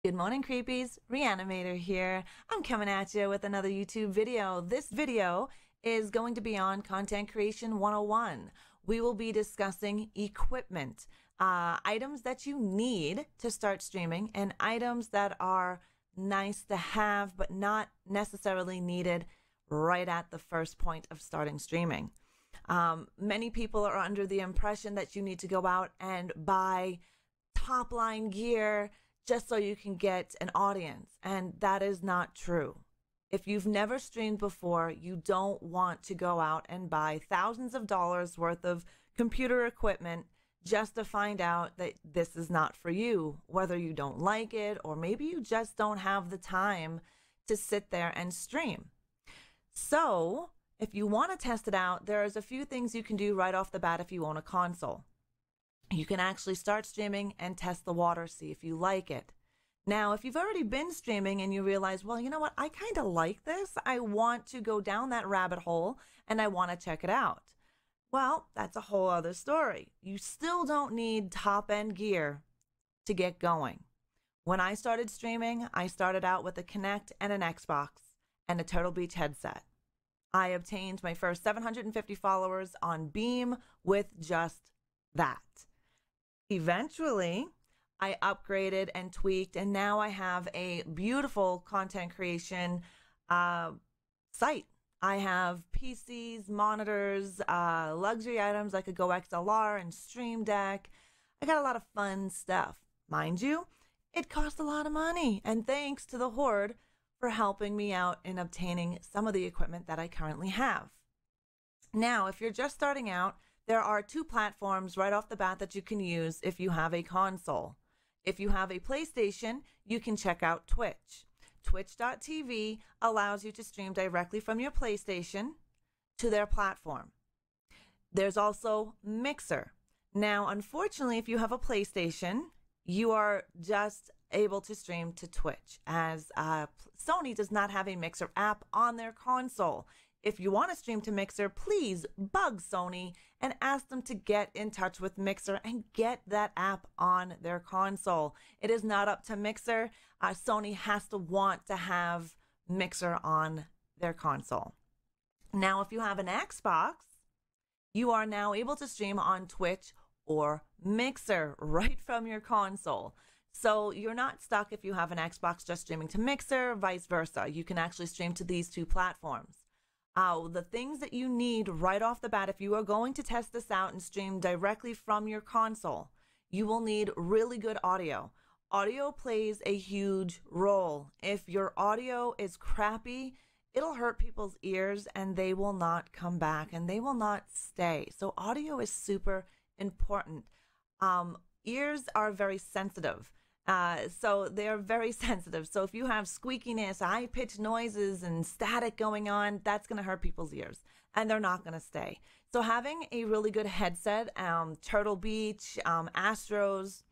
Good morning, creepies. Reanimator here. I'm coming at you with another YouTube video. This video is going to be on Content Creation 101. We will be discussing equipment, items that you need to start streaming, and items that are nice to have but not necessarily needed right at the first point of starting streaming. Many people are under the impression that you need to go out and buy top line gear just so you can get an audience, and that is not true. If you've never streamed before, you don't want to go out and buy thousands of dollars worth of computer equipment just to find out that this is not for you, whether you don't like it or maybe you just don't have the time to sit there and stream. So if you want to test it out, there's a few things you can do right off the bat if you own a console. You can actually start streaming and test the water, see if you like it. Now, if you've already been streaming and you realize, well, you know what, I kind of like this. I want to go down that rabbit hole and I want to check it out. Well, that's a whole other story. You still don't need top-end gear to get going. When I started streaming, I started out with a Kinect and an Xbox and a Turtle Beach headset. I obtained my first 750 followers on Beam with just that. Eventually, I upgraded and tweaked, and now I have a beautiful content creation site. I have PCs, monitors, luxury items like a Go XLR and Stream Deck. I got a lot of fun stuff. Mind you, it cost a lot of money, and thanks to the Horde for helping me out in obtaining some of the equipment that I currently have. Now, if you're just starting out, there are two platforms right off the bat that you can use if you have a console. If you have a PlayStation, you can check out Twitch. Twitch.tv allows you to stream directly from your PlayStation to their platform. There's also Mixer. Now, unfortunately, if you have a PlayStation, you are just able to stream to Twitch, as Sony does not have a Mixer app on their console. If you want to stream to Mixer, please bug Sony and ask them to get in touch with Mixer and get that app on their console. It is not up to Mixer. Sony has to want to have Mixer on their console. Now, if you have an Xbox, you are now able to stream on Twitch or Mixer right from your console. So you're not stuck if you have an Xbox just streaming to Mixer, vice versa. You can actually stream to these two platforms. The things that you need right off the bat, if you are going to test this out and stream directly from your console, you will need really good audio. Audio plays a huge role. If your audio is crappy, it'll hurt people's ears and they will not come back and they will not stay. So audio is super important. Ears are very sensitive. So they're very sensitive. So if you have squeakiness, high-pitched noises, and static going on, that's going to hurt people's ears, and they're not going to stay. So having a really good headset, Turtle Beach, Astros,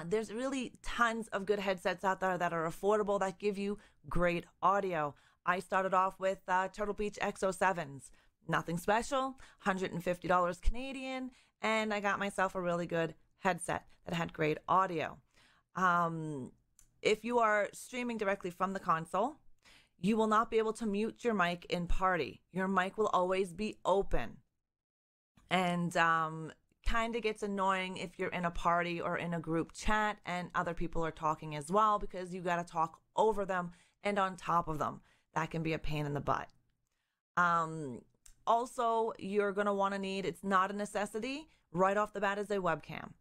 there's really tons of good headsets out there that are affordable that give you great audio. I started off with Turtle Beach XO7s. Nothing special, $150 Canadian, and I got myself a really good headset that had great audio. If you are streaming directly from the console, you will not be able to mute your mic in party. Your mic will always be open, and kind of gets annoying if you're in a party or in a group chat and other people are talking as well, because you got to talk over them and on top of them. That can be a pain in the butt. Also, you're going to want to need, it's not a necessity, right off the bat, is a webcam.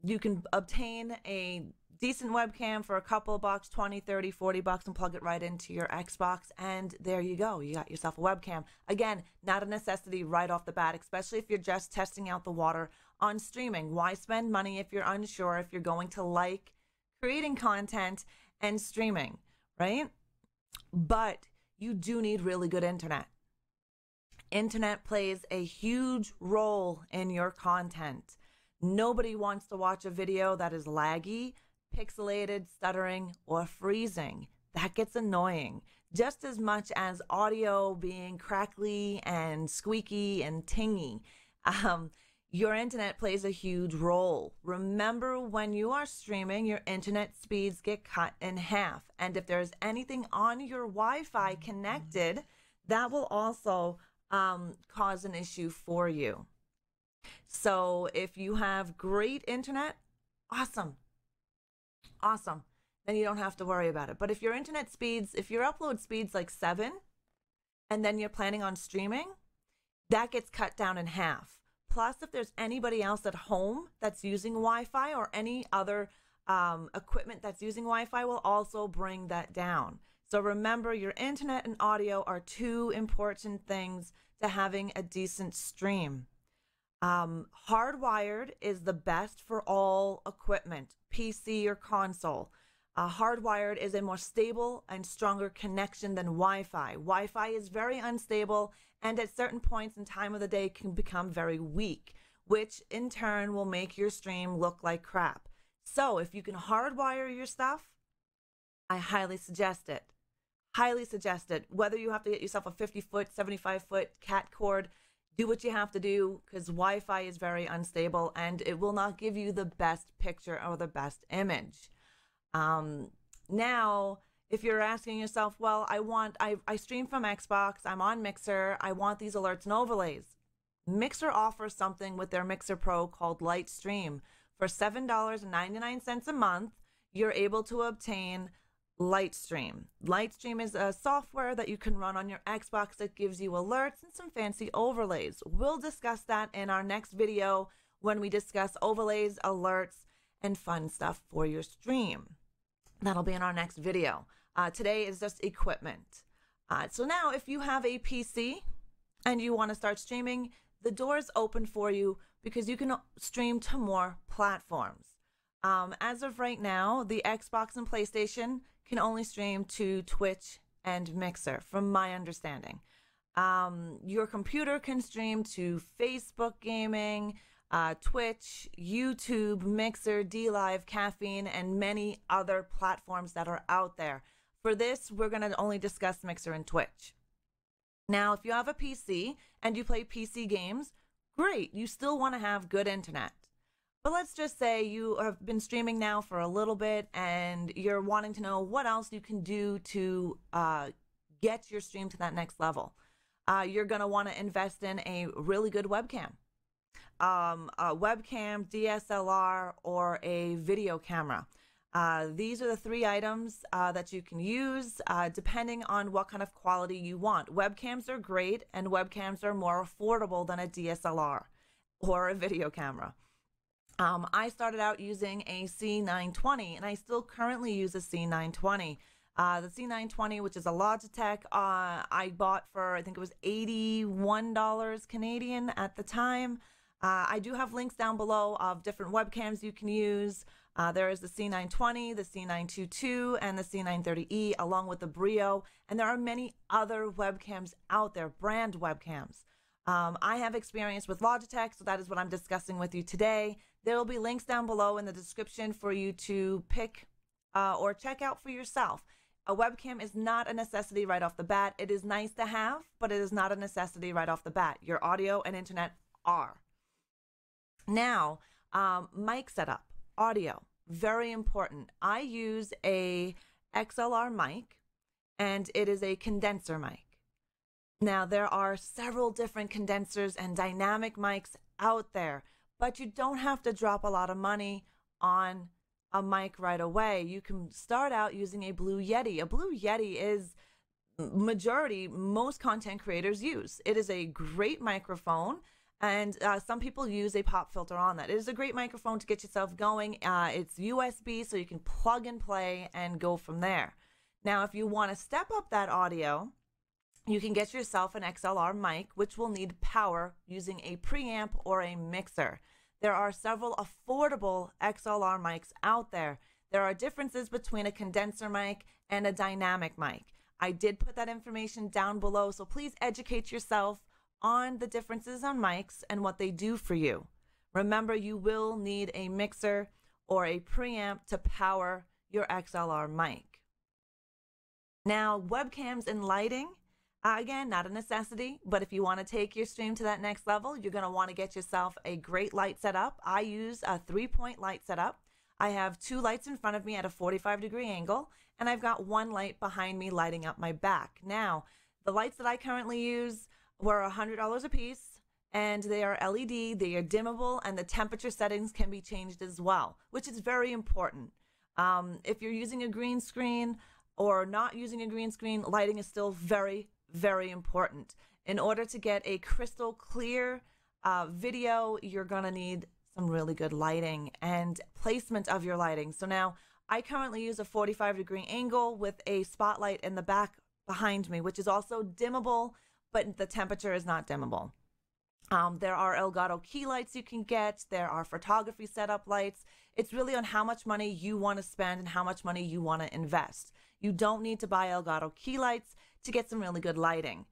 You can obtain a decent webcam for a couple of bucks, 20, 30, 40 bucks, and plug it right into your Xbox, and there you go. You got yourself a webcam. Again, not a necessity right off the bat, especially if you're just testing out the water on streaming. Why spend money if you're unsure if you're going to like creating content and streaming, right? But you do need really good internet. Internet plays a huge role in your content. Nobody wants to watch a video that is laggy, pixelated, stuttering, or freezing. That gets annoying. Just as much as audio being crackly and squeaky and tingy. Your internet plays a huge role. Remember, when you are streaming, your internet speeds get cut in half. And if there's anything on your Wi-Fi connected, that will also cause an issue for you. So if you have great internet, awesome. Awesome. Then you don't have to worry about it. But if your internet speeds, if your upload speed's like 7, and then you're planning on streaming, that gets cut down in half. Plus, if there's anybody else at home that's using Wi-Fi or any other equipment that's using Wi-Fi, will also bring that down. So remember, your internet and audio are two important things to having a decent stream. Hardwired is the best for all equipment, PC or console. Hardwired is a more stable and stronger connection than Wi-Fi. Wi-Fi is very unstable and at certain points in time of the day can become very weak, which in turn will make your stream look like crap. So if you can hardwire your stuff, I highly suggest it. Highly suggest it. Whether you have to get yourself a 50-foot, 75-foot cat cord, do what you have to do, because Wi-Fi is very unstable and it will not give you the best picture or the best image. Now, if you're asking yourself, well, I stream from Xbox, I'm on Mixer, I want these alerts and overlays. Mixer offers something with their Mixer Pro called Lightstream. For $7.99 a month, you're able to obtain Lightstream. Lightstream is a software that you can run on your Xbox that gives you alerts and some fancy overlays. We'll discuss that in our next video when we discuss overlays, alerts, and fun stuff for your stream. That'll be in our next video. Today is just equipment. So now if you have a PC and you want to start streaming, the door is open for you because you can stream to more platforms. As of right now, the Xbox and PlayStation can only stream to Twitch and Mixer, from my understanding. Your computer can stream to Facebook gaming, Twitch, YouTube, Mixer, DLive, Caffeine, and many other platforms that are out there. For this, we're going to only discuss Mixer and Twitch. Now, if you have a PC and you play PC games, great. You still want to have good internet. But let's just say you have been streaming now for a little bit and you're wanting to know what else you can do to get your stream to that next level. You're going to want to invest in a really good webcam. A webcam, DSLR, or a video camera. These are the 3 items that you can use depending on what kind of quality you want. Webcams are great, and webcams are more affordable than a DSLR or a video camera. I started out using a C920, and I still currently use a C920. The C920, which is a Logitech, I bought for, I think it was $81 Canadian at the time. I do have links down below of different webcams you can use. There is the C920, the C922, and the C930E, along with the Brio. And there are many other webcams out there, brand webcams. I have experience with Logitech, so that is what I'm discussing with you today. There will be links down below in the description for you to pick or check out for yourself. A webcam is not a necessity right off the bat. It is nice to have, but it is not a necessity right off the bat. Your audio and internet are. Now, mic setup, audio, very important. I use a XLR mic, and it is a condenser mic. Now, there are several different condensers and dynamic mics out there, but you don't have to drop a lot of money on a mic right away. You can start out using a Blue Yeti. A Blue Yeti is most content creators use. It is a great microphone. And some people use a pop filter on that. It is a great microphone to get yourself going. It's USB, so you can plug and play and go from there. Now, if you want to step up that audio, you can get yourself an XLR mic, which will need power using a preamp or a mixer. There are several affordable XLR mics out there. There are differences between a condenser mic and a dynamic mic. I did put that information down below, so please educate yourself on the differences on mics and what they do for you. Remember, you will need a mixer or a preamp to power your XLR mic. Now, webcams and lighting, Again, not a necessity, but if you want to take your stream to that next level, you're going to want to get yourself a great light setup. I use a 3-point light setup. I have 2 lights in front of me at a 45-degree angle, and I've got 1 light behind me lighting up my back. Now, the lights that I currently use were $100 a piece, and they are LED, they are dimmable, and the temperature settings can be changed as well, which is very important. If you're using a green screen or not using a green screen, lighting is still very, very important. In order to get a crystal clear video, you're going to need some really good lighting and placement of your lighting. So now I currently use a 45-degree angle with a spotlight in the back behind me, which is also dimmable, but the temperature is not dimmable. There are Elgato key lights you can get. There are photography setup lights. It's really on how much money you want to spend and how much money you want to invest. You don't need to buy Elgato key lights to get some really good lighting.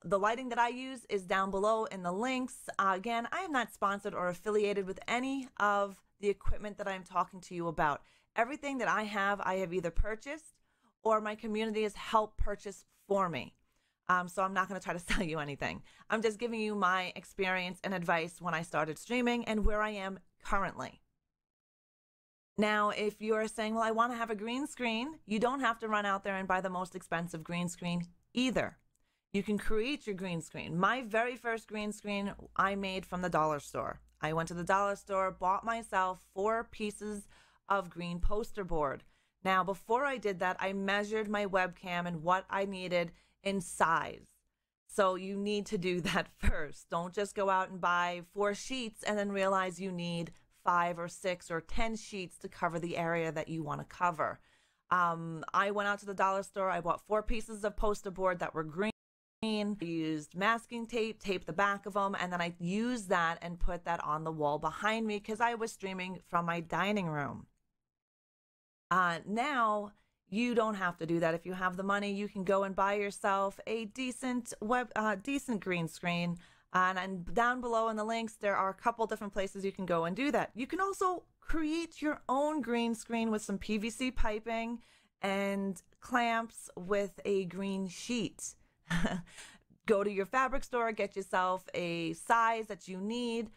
The lighting that I use is down below in the links. Again, I am not sponsored or affiliated with any of the equipment that I'm talking to you about. Everything that I have either purchased or my community has helped purchase for me. So I'm not going to try to sell you anything. I'm just giving you my experience and advice when I started streaming and where I am currently. Now, if you're saying, well, I want to have a green screen, you don't have to run out there and buy the most expensive green screen either. You can create your green screen. My very first green screen I made from the dollar store. I went to the dollar store, bought myself 4 pieces of green poster board. Now, before I did that, I measured my webcam and what I needed in size. So you need to do that first. Don't just go out and buy 4 sheets and then realize you need 5 or 6 or 10 sheets to cover the area that you want to cover. I went out to the dollar store. I bought 4 pieces of poster board that were green. I used masking tape, taped the back of them, and then I used that and put that on the wall behind me because I was streaming from my dining room. Now, you don't have to do that. If you have the money, you can go and buy yourself a decent green screen. And down below in the links, there are a couple different places you can go and do that. You can also create your own green screen with some PVC piping and clamps with a green sheet. Go to your fabric store, get yourself a size that you need.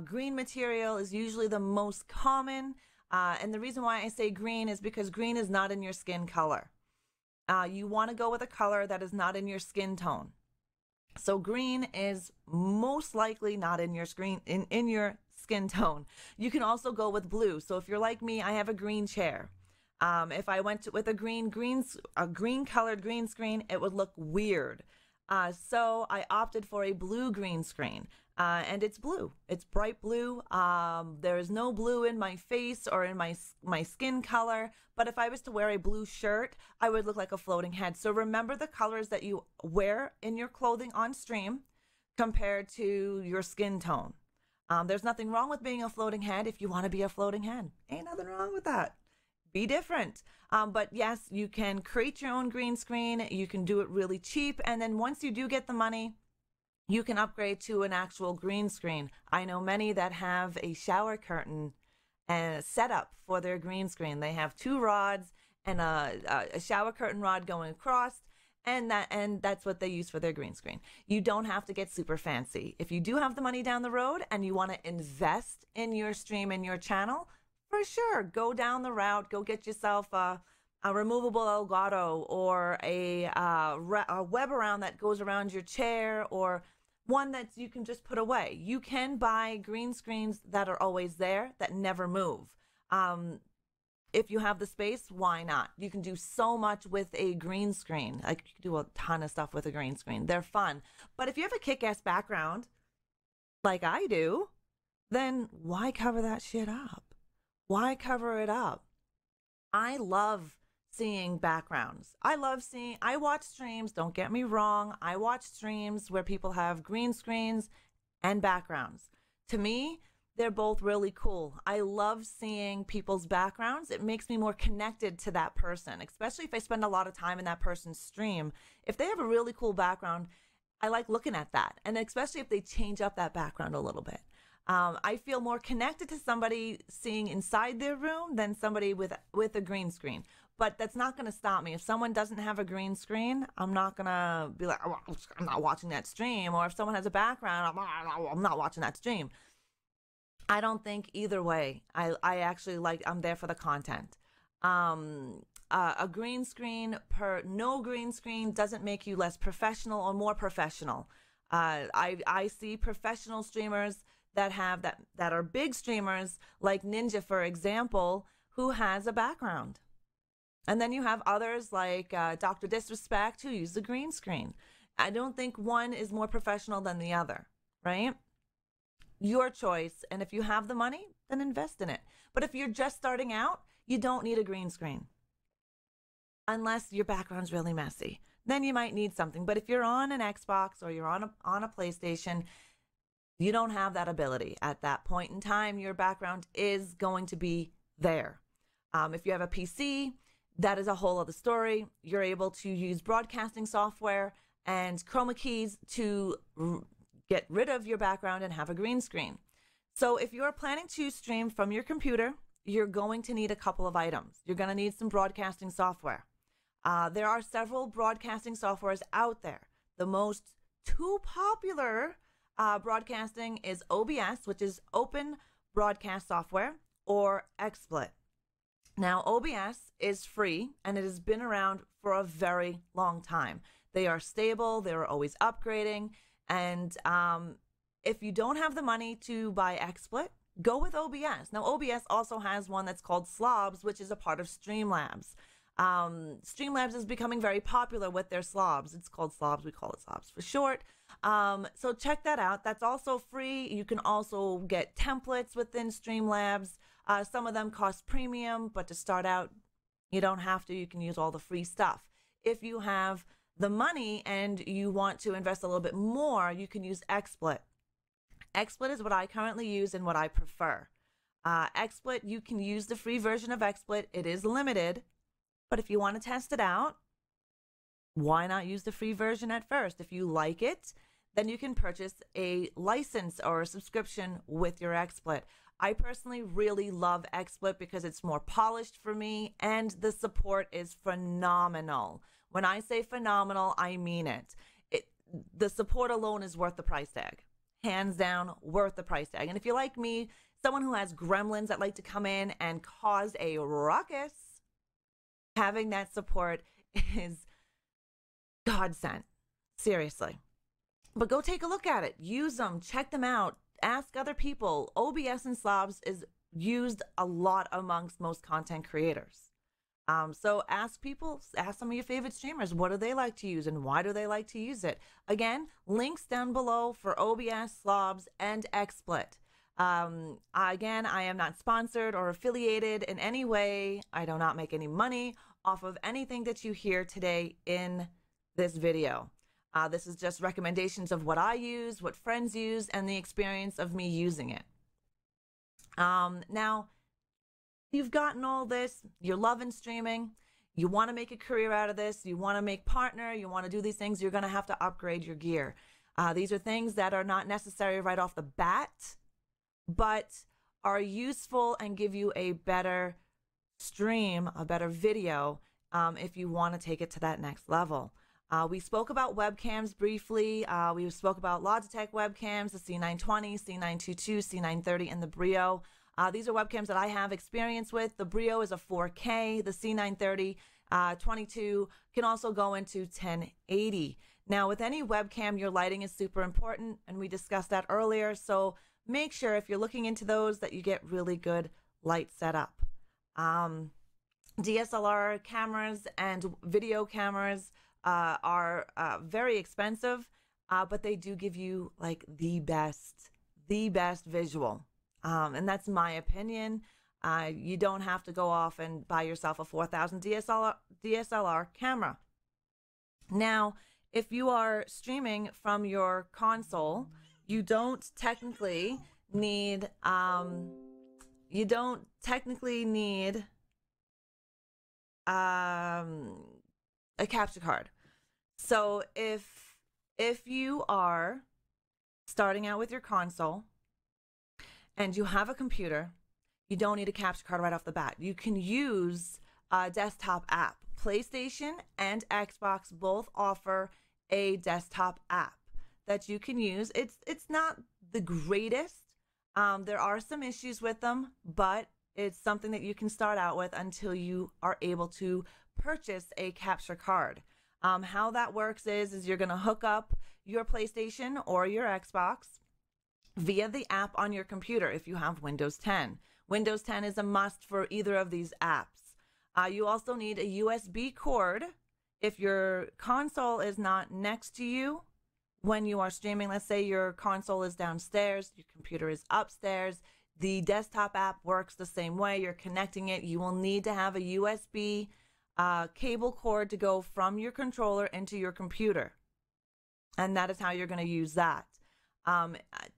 Green material is usually the most common. And the reason why I say green is because green is not in your skin color. You want to go with a color that is not in your skin tone. So green is most likely not in your in your skin tone. You can also go with blue. So if you're like me, I have a green chair. If I went with a green colored green screen, it would look weird. So I opted for a blue green screen. And it's blue. It's bright blue. There is no blue in my face or in my skin color. But if I was to wear a blue shirt, I would look like a floating head. So remember the colors that you wear in your clothing on stream compared to your skin tone. There's nothing wrong with being a floating head if you want to be a floating head. Ain't nothing wrong with that. Be different. But yes, you can create your own green screen. You can do it really cheap. And then once you do get the money, you can upgrade to an actual green screen. I know many that have a shower curtain set up for their green screen. They have 2 rods and a shower curtain rod going across, and that's what they use for their green screen. You don't have to get super fancy. If you do have the money down the road and you want to invest in your stream and your channel, for sure, go down the route. Go get yourself a removable Elgato or a web around that goes around your chair, or one that you can just put away. You can buy green screens that are always there, that never move. If you have the space, why not? You can do so much with a green screen. Like, you can do a ton of stuff with a green screen. They're fun. But if you have a kick-ass background, like I do, then why cover that shit up? Why cover it up? I love seeing backgrounds. I watch streams, don't get me wrong. I watch streams where people have green screens and backgrounds. To me, they're both really cool. I love seeing people's backgrounds. It makes me more connected to that person, especially if I spend a lot of time in that person's stream. If they have a really cool background, I like looking at that. And especially if they change up that background a little bit. I feel more connected to somebody seeing inside their room than somebody with a green screen. But that's not going to stop me. If someone doesn't have a green screen, I'm not going to be like, oh, I'm not watching that stream. Or if someone has a background, I'm not watching that stream. I don't think either way. I actually I'm there for the content. A green screen no green screen doesn't make you less professional or more professional. I see professional streamers that are big streamers like Ninja, for example, who has a background. And then you have others like Dr. Disrespect who use the green screen. I don't think one is more professional than the other, right? Your choice. And if you have the money, then invest in it. But if you're just starting out, you don't need a green screen. Unless your background's really messy. Then you might need something. But if you're on an Xbox or you're on a PlayStation, you don't have that ability. At that point in time, your background is going to be there. If you have a PC, that is a whole other story. You're able to use broadcasting software and chroma keys to get rid of your background and have a green screen. So if you're planning to stream from your computer, you're going to need a couple of items. You're going to need some broadcasting software. There are several broadcasting softwares out there. The most two popular broadcasting is OBS, which is Open Broadcast Software, or XSplit. Now, OBS is free, and it has been around for a very long time. They are stable. They're always upgrading. And if you don't have the money to buy XSplit, go with OBS. Now, OBS also has one that's called Slobs, which is a part of Streamlabs. Streamlabs is becoming very popular with their slobs. It's called slobs. We call it slobs for short. So check that out. That's also free. You can also get templates within Streamlabs. Some of them cost premium, but to start out, you don't have to. You can use all the free stuff. If you have the money and you want to invest a little bit more, you can use XSplit. XSplit is what I currently use and what I prefer. XSplit, you can use the free version of XSplit. It is limited, but if you want to test it out, why not use the free version at first? If you like it, then you can purchase a license or a subscription with your XSplit. I personally really love XSplit because it's more polished for me and the support is phenomenal. When I say phenomenal, I mean it. The support alone is worth the price tag. Hands down, worth the price tag. And if you're like me, someone who has gremlins that like to come in and cause a ruckus, having that support is godsend. Seriously. But go take a look at it. Use them. Check them out. Ask other people. OBS and Slobs is used a lot amongst most content creators. So ask people, ask some of your favorite streamers, what do they like to use and why do they like to use it? Again, links down below for OBS, Slobs, and XSplit. Again, I am not sponsored or affiliated in any way. I do not make any money off of anything that you hear today in this video. This is just recommendations of what I use, what friends use, and the experience of me using it. Now, you've gotten all this, you're loving streaming, you want to make a career out of this, you want to make partner, you want to do these things, you're going to have to upgrade your gear. These are things that are not necessary right off the bat, but are useful and give you a better stream, a better video, if you want to take it to that next level. We spoke about webcams briefly. We spoke about Logitech webcams, the C920, C922, C930, and the Brio. These are webcams that I have experience with. The Brio is a 4K. The C930 22 can also go into 1080. Now, with any webcam, your lighting is super important, and we discussed that earlier. So make sure if you're looking into those that you get really good light setup. DSLR cameras and video cameras are very expensive, but they do give you like the best visual. And that's my opinion. You don't have to go off and buy yourself a 4,000 DSLR camera. Now, if you are streaming from your console, you don't technically need a capture card. So if you are starting out with your console, and you have a computer, you don't need a capture card right off the bat. You can use a desktop app. PlayStation and Xbox both offer a desktop app that you can use. It's not the greatest. There are some issues with them, but it's something that you can start out with until you are able to purchase a capture card. How that works is you're going to hook up your PlayStation or your Xbox via the app on your computer if you have Windows 10. Windows 10 is a must for either of these apps. You also need a USB cord if your console is not next to you when you are streaming. Let's say your console is downstairs, your computer is upstairs. The desktop app works the same way. You're connecting it. You will need to have a USB cable cord to go from your controller into your computer. And that is how you're going to use that.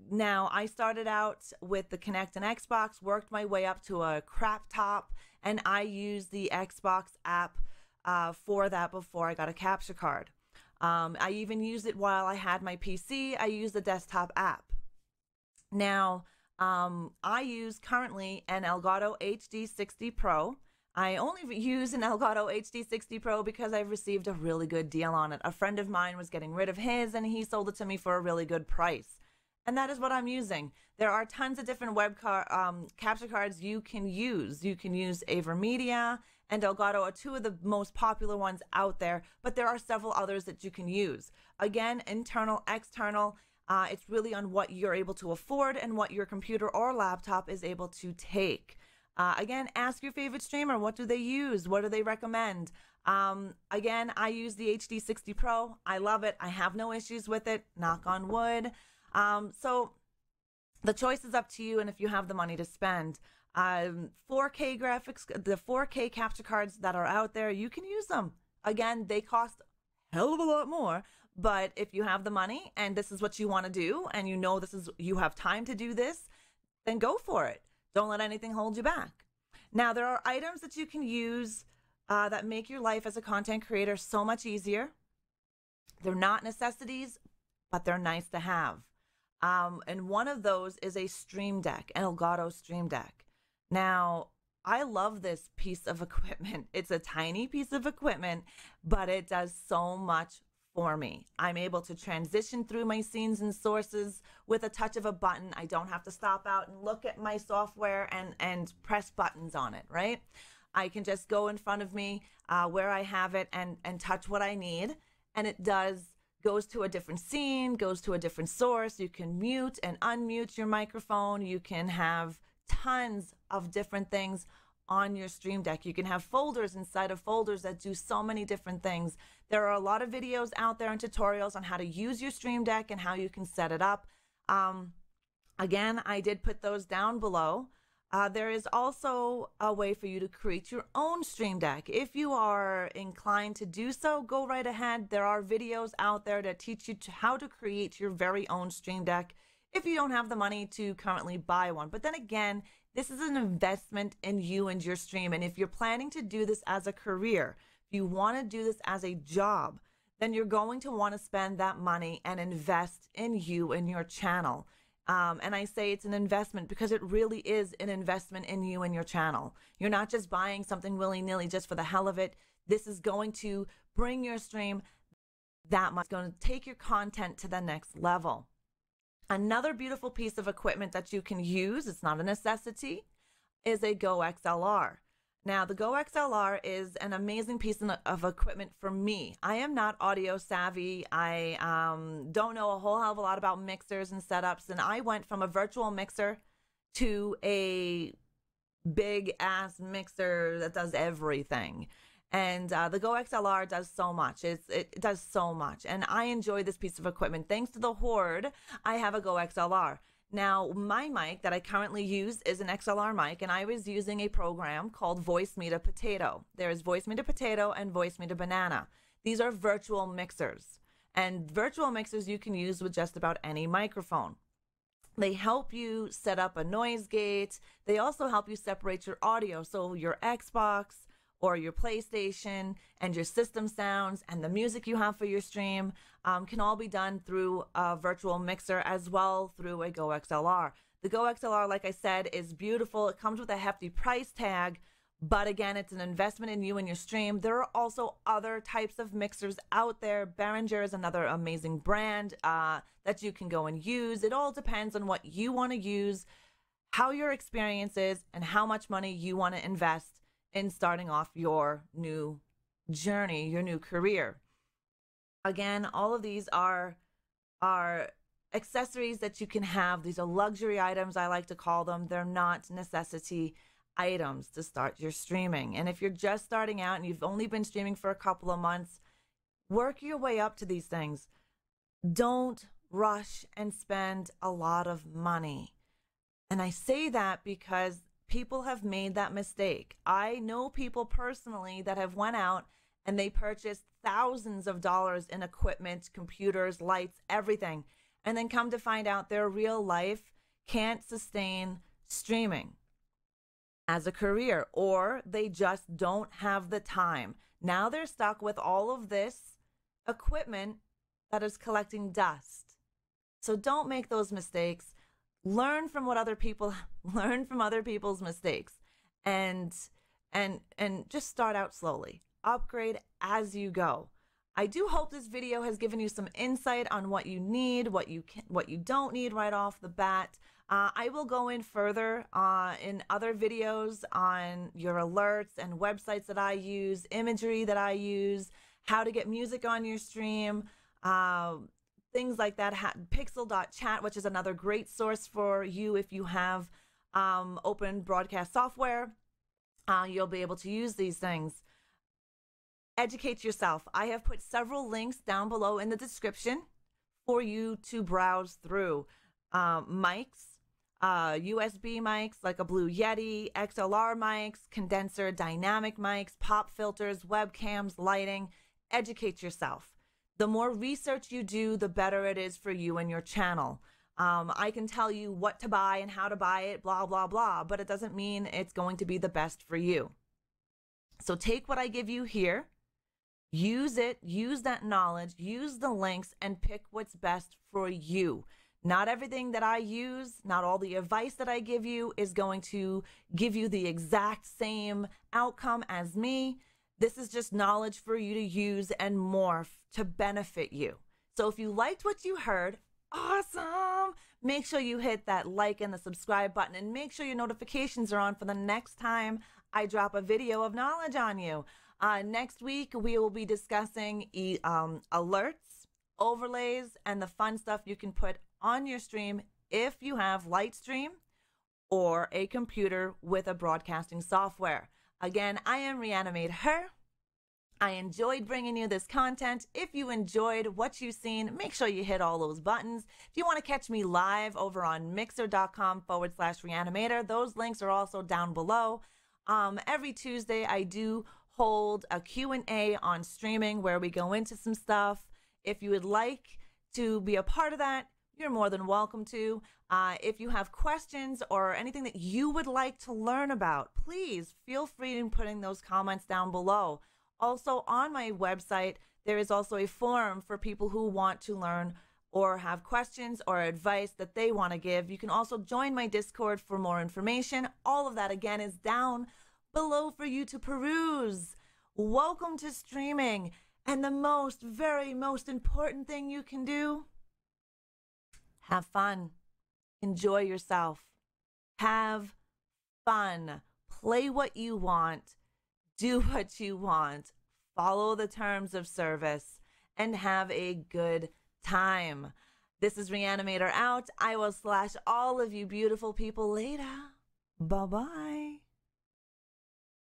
Now, I started out with the Kinect and Xbox, worked my way up to a crap top, and I used the Xbox app for that before I got a capture card. I even used it while I had my PC. I used the desktop app. Now, I use currently an Elgato HD60 Pro. I only use an Elgato HD60 Pro because I've received a really good deal on it. A friend of mine was getting rid of his and he sold it to me for a really good price. And that is what I'm using. There are tons of different capture cards you can use. You can use AverMedia and Elgato are two of the most popular ones out there, but there are several others that you can use. Again, internal, external, it's really on what you're able to afford and what your computer or laptop is able to take. Again, ask your favorite streamer, what do they use? What do they recommend? Again, I use the HD60 Pro. I love it. I have no issues with it, knock on wood. So the choice is up to you and if you have the money to spend. 4K graphics, the 4K capture cards that are out there, you can use them. Again, they cost a hell of a lot more, but if you have the money and this is what you want to do and you know you have time to do this, then go for it. Don't let anything hold you back. Now, there are items that you can use that make your life as a content creator so much easier. They're not necessities, but they're nice to have. And one of those is a Stream Deck, an Elgato Stream Deck. Now, I love this piece of equipment. It's a tiny piece of equipment, but it does so much for me. I'm able to transition through my scenes and sources with a touch of a button. I don't have to stop out and look at my software and press buttons on it, right? I can just go in front of me where I have it and touch what I need. And it goes to a different scene, goes to a different source. You can mute and unmute your microphone. You can have tons of different things on your Stream Deck. You can have folders inside of folders that do so many different things. There are a lot of videos out there and tutorials on how to use your Stream Deck and how you can set it up. Again, I did put those down below. There is also a way for you to create your own Stream Deck. If you are inclined to do so, go right ahead. There are videos out there that teach you how to create your very own Stream Deck if you don't have the money to currently buy one. But then again, this is an investment in you and your stream. And if you're planning to do this as a career, if you want to do this as a job, then you're going to want to spend that money and invest in you and your channel. And I say it's an investment because it really is an investment in you and your channel. You're not just buying something willy-nilly just for the hell of it. This is going to bring your stream that much. It's going to take your content to the next level. Another beautiful piece of equipment that you can use, it's not a necessity, is a Go XLR. Now, the Go XLR is an amazing piece of equipment for me. I am not audio savvy. I don't know a whole hell of a lot about mixers and setups, and I went from a virtual mixer to a big-ass mixer that does everything. And the Go XLR does so much. It does so much. And I enjoy this piece of equipment. Thanks to the Horde, I have a Go XLR. Now, my mic that I currently use is an XLR mic, and I was using a program called Voice Me to Potato. There is Voice Me to Potato and Voice Me to Banana. These are virtual mixers. And virtual mixers you can use with just about any microphone. They help you set up a noise gate. They also help you separate your audio. So your Xbox or your PlayStation and your system sounds and the music you have for your stream can all be done through a virtual mixer as well through a Go XLR. The Go XLR, like I said, is beautiful. It comes with a hefty price tag, but again, it's an investment in you and your stream. There are also other types of mixers out there. Behringer is another amazing brand that you can go and use. It all depends on what you want to use, how your experience is, and how much money you want to invest in starting off your new journey, your new career. Again, all of these are accessories that you can have. These are luxury items, I like to call them. They're not necessity items to start your streaming. And if you're just starting out and you've only been streaming for a couple of months, work your way up to these things. Don't rush and spend a lot of money. And I say that because people have made that mistake. I know people personally that have went out and they purchased thousands of dollars in equipment, computers, lights, everything, and then come to find out their real life can't sustain streaming as a career, or they just don't have the time. Now they're stuck with all of this equipment that is collecting dust. So don't make those mistakes. Learn from what other people learn from other people's mistakes, and just start out slowly. Upgrade as you go. I do hope this video has given you some insight on what you need, what you don't need right off the bat. I will go in further in other videos on your alerts and websites that I use, imagery that I use, how to get music on your stream, things like that. Pixel.chat, which is another great source for you if you have open broadcast software. You'll be able to use these things. Educate yourself. I have put several links down below in the description for you to browse through. Mics, USB mics like a Blue Yeti, XLR mics, condenser, dynamic mics, pop filters, webcams, lighting. Educate yourself. The more research you do, the better it is for you and your channel. I can tell you what to buy and how to buy it, blah, blah, blah, but it doesn't mean it's going to be the best for you. So take what I give you here, use it, use that knowledge, use the links, and pick what's best for you. Not everything that I use, not all the advice that I give you is going to give you the exact same outcome as me. This is just knowledge for you to use and morph to benefit you. So if you liked what you heard, awesome. Make sure you hit that like and the subscribe button, and make sure your notifications are on for the next time I drop a video of knowledge on you. Next week, we will be discussing alerts, overlays, and the fun stuff you can put on your stream if you have Lightstream or a computer with a broadcasting software. Again, I am Reanimate Her. I enjoyed bringing you this content. If you enjoyed what you've seen, make sure you hit all those buttons. If you want to catch me live over on mixer.com/reanimator, those links are also down below. Every Tuesday, I do hold a Q&A on streaming where we go into some stuff. If you would like to be a part of that, you're more than welcome to. If you have questions or anything that you would like to learn about, please feel free in putting those comments down below. Also, on my website, there is also a forum for people who want to learn or have questions or advice that they want to give. You can also join my Discord for more information. All of that, again, is down below for you to peruse. Welcome to streaming. And the very most important thing you can do, have fun. Enjoy yourself. Have fun. Play what you want. Do what you want. Follow the terms of service and have a good time. This is Reanimator out. I will slash all of you beautiful people later. Bye-bye.